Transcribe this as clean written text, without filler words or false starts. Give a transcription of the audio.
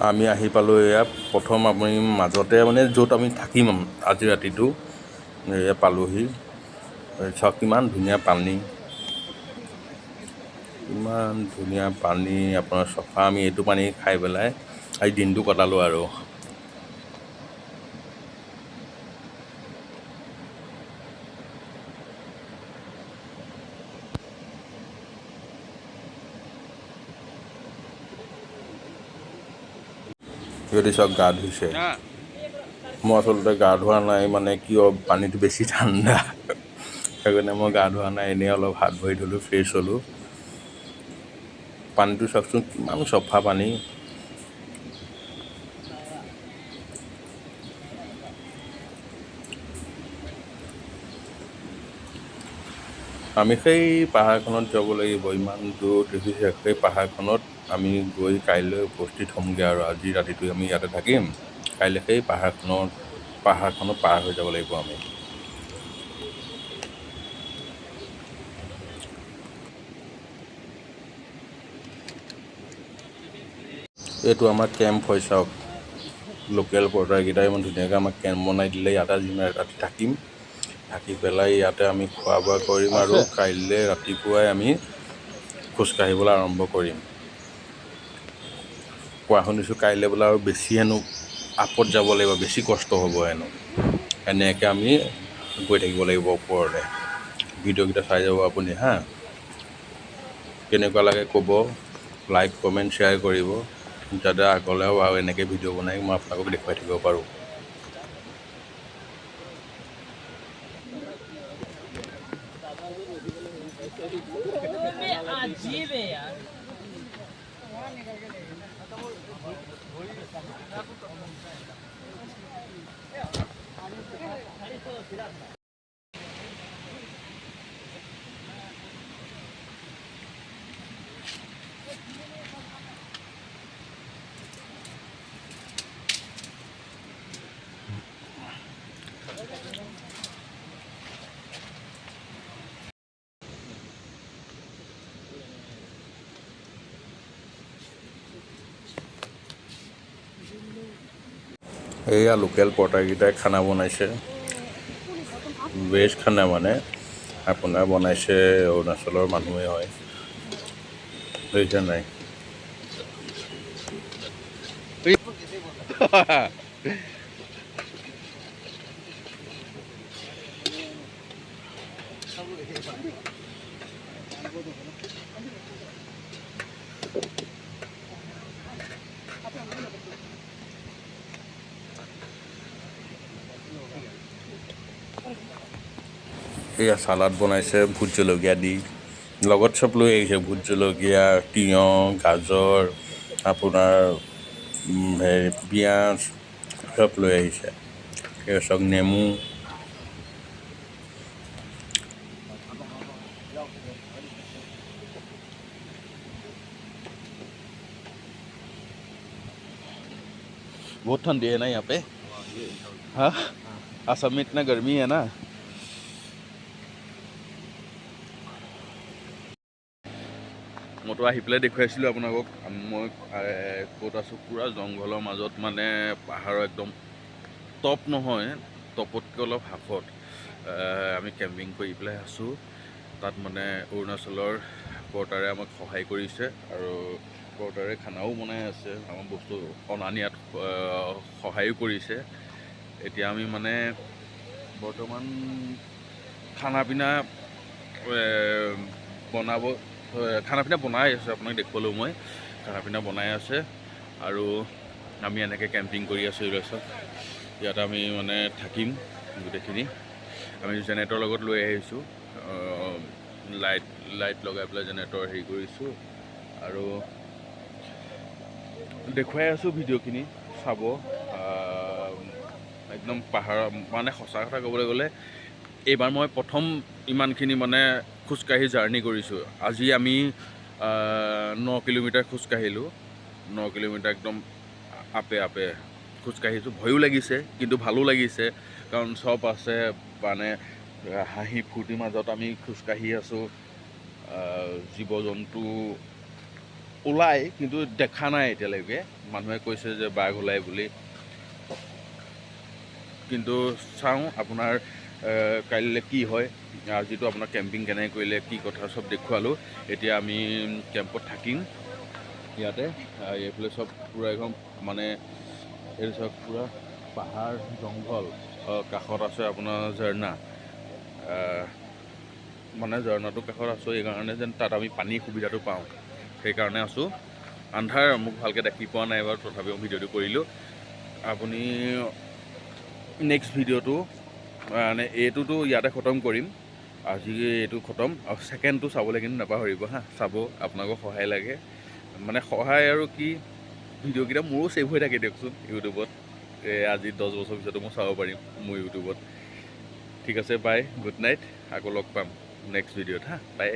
আমি আহি পালোঁ এয়া প্ৰথম আমি মাজতে মানে য'ত আমি থাকিম আজি ৰাতিটো এয়া পালোহি। চাওক কিমান ধুনীয়া পানী, ইমান ধুনীয়া পানী, আপোনাৰ চফা। আমি এইটো পানী খাই পেলাই আজি দিনটো কটালোঁ আৰু। যদি চাওক গা ধুইছে, মই আচলতে গা ধোৱা নাই মানে কিয় পানীটো বেছি ঠাণ্ডা, সেইকাৰণে মই গা ধোৱা নাই, এনেই অলপ হাত ভৰি ধুলোঁ, ফ্ৰেছ হ'লোঁ। পানীটো চাওকচোন কিমান চফা পানী। আমি সেই পাহাৰখনত যাব লাগিব, ইমান দূৰ দেখিছে। সেই পাহাৰখনত আমি গৈ কাইলৈ উপস্থিত হ'মগৈ আৰু আজি ৰাতিটো আমি ইয়াতে থাকিম। কাইলৈ সেই পাহাৰখনত পাৰ হৈ যাব লাগিব আমি। এইটো আমাৰ কেম্প হয়, চাওক লোকেল পৰ্টাৰকেইটাই ইমান ধুনীয়াকৈ আমাক কেম্প বনাই দিলে। ইয়াতে আজি ৰাতি থাকিম, থাকি পেলাই ইয়াতে আমি খোৱা বোৱা কৰিম আৰু কাইলৈ ৰাতিপুৱাই আমি খোজকাঢ়িবলৈ আৰম্ভ কৰিম। কোৱা শুনিছোঁ কাইলৈ বোলে আৰু বেছি হেনো আপত যাব লাগিব, বেছি কষ্ট হ'ব হেনো। এনেকৈ আমি গৈ থাকিব লাগিব ওপৰলৈ। ভিডিঅ'কেইটা চাই যাব আপুনি হা। কেনেকুৱা লাগে ক'ব, লাইক কমেণ্ট শ্বেয়াৰ কৰিব, যাতে আগলৈও আৰু এনেকৈ ভিডিঅ' বনাই মই আপোনালোকক দেখুৱাই থাকিব পাৰোঁ। এয়া লোকেল পৰ্টাৰকেইটাই খানা বনাইছে, ভেজ খানা মানে আপোনাৰ বনাইছে, অৰুণাচলৰ মানুহে হয়, বুজিছে নাই। এয়া চালাড বনাইছে ভোট জলকীয়া দি, লগত চব লৈ আহিছে, ভোট জলকীয়া, তিয়ঁহ, গাজৰ, আপোনাৰ পিঁয়াজ চব লৈ আহিছে। এয়া চাওক নেমু। बहुत ठंडी है ना यहाँ पे, हाँ असम में इतना गर्मी है ना। মইতো আহি পেলাই দেখুৱাইছিলোঁ আপোনালোকক মই ক'ত আছোঁ। পূৰা জংঘলৰ মাজত, মানে পাহাৰৰ একদম টপ নহয়, টপতকৈ অলপ হাফত আমি কেম্পিং কৰি পেলাই আছোঁ। তাত মানে অৰুণাচলৰ পৰ্টাৰে আমাক সহায় কৰিছে আৰু পৰ্টাৰে খানাও বনাই আছে, আমাৰ বস্তু অনা নিয়াত সহায়ো কৰিছে। এতিয়া আমি মানে বৰ্তমান খানা পিনা বনাই আছে, আপোনাক দেখুৱালোঁ মই। খানা পিনা বনাই আছে আৰু আমি এনেকৈ কেম্পিং কৰি আছোঁ। ইয়াত আমি মানে থাকিম গোটেইখিনি। আমি জেনেৰেটৰ লগত লৈ আহিছোঁ, লাইট লগাই পেলাই জেনেৰেটৰ হেৰি কৰিছোঁ আৰু দেখুৱাই আছোঁ। ভিডিঅ'খিনি চাব। একদম পাহাৰৰ মানে সঁচা কথা ক'বলৈ গ'লে এইবাৰ মই প্ৰথম ইমানখিনি মানে খোজকাঢ়ি জাৰ্ণি কৰিছোঁ। আজি আমি 9 কিলোমিটাৰ খোজকাঢ়িলোঁ, 9 কিলোমিটাৰ একদম আপে খোজকাঢ়িছোঁ। ভয়ো লাগিছে কিন্তু ভালো লাগিছে, কাৰণ চব আছে মানে হাঁহি ফূৰ্তিৰ মাজত আমি খোজকাঢ়ি আছোঁ। জীৱ জন্তু ওলায় কিন্তু দেখা নাই এতিয়ালৈকে মানুহে কৈছে যে বাঘ ওলায় বুলি কিন্তু চাওঁ আপোনাৰ কাইলৈ কি হয় আজিতো আপোনাৰ কেম্পিং কেনেকৈ কৰিলে কি কথা চব দেখুৱালোঁ এতিয়া আমি কেম্পত থাকিম ইয়াতে এইফালে চব পূৰা একদম মানে এইটো চব পূৰা পাহাৰ জংঘল কাষত আছে আপোনাৰ ঝৰ্ণা মানে ঝৰ্ণাটোৰ কাষত আছোঁ এইকাৰণে যেন তাত আমি পানীৰ সুবিধাটো পাওঁ সেইকাৰণে আছোঁ আন্ধাৰ মোক ভালকৈ দেখি পোৱা নাই বাৰু তথাপিও ভিডিঅ'টো কৰিলোঁ আপুনি নেক্সট ভিডিঅ'টো মানে এইটোতো ইয়াতে খতম কৰিম আজি এইটো খতম আৰু ছেকেণ্ডটো চাবলৈ কিন্তু নাপাহৰিব হা চাব আপোনালোকক সহায় লাগে মানে সহায় আৰু কি ভিডিঅ'কেইটা মোৰো ছেভ হৈ থাকে দিয়কচোন ইউটিউবত আজি 10 বছৰ পিছতো মই চাব পাৰিম মোৰ ইউটিউবত ঠিক আছে বাই গুড নাইট আকৌ লগ পাম নেক্সট ভিডিঅ'ত হা বাই